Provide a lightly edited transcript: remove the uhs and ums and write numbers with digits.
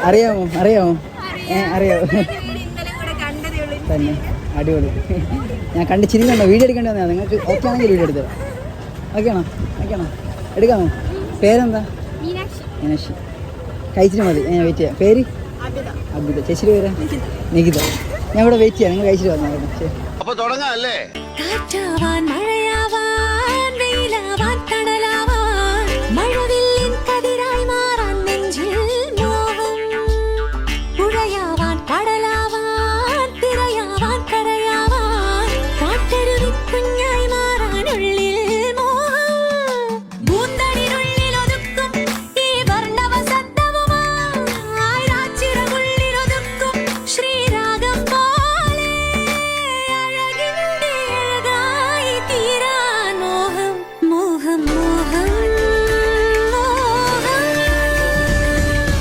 അറിയാമോ അറിയാമോ അറിയാമോ തന്നെ അടിപൊളി. ഞാൻ കണ്ട് ചിരി കണ്ടോ? വീഡിയോ എടുക്കേണ്ടി വന്നതാണ്. നിങ്ങൾക്ക് ഓക്കെ ആണെങ്കിൽ വീഡിയോ എടുത്തോ. ഓക്കെ ആണോ? എടുക്കാമോ? പേരെന്താ? മീനാക്ഷി. കഴിച്ചിട്ട് മതി, ഞാൻ വെയിറ്റ് ചെയ്യാം. പേര്? അബിത. ചേച്ചിയുടെ പേര്? നികിത. ഞാൻ ഇവിടെ വെയിറ്റ് ചെയ്യാം, നിങ്ങൾ കഴിച്ചിട്ട് വന്നോ. ശരി.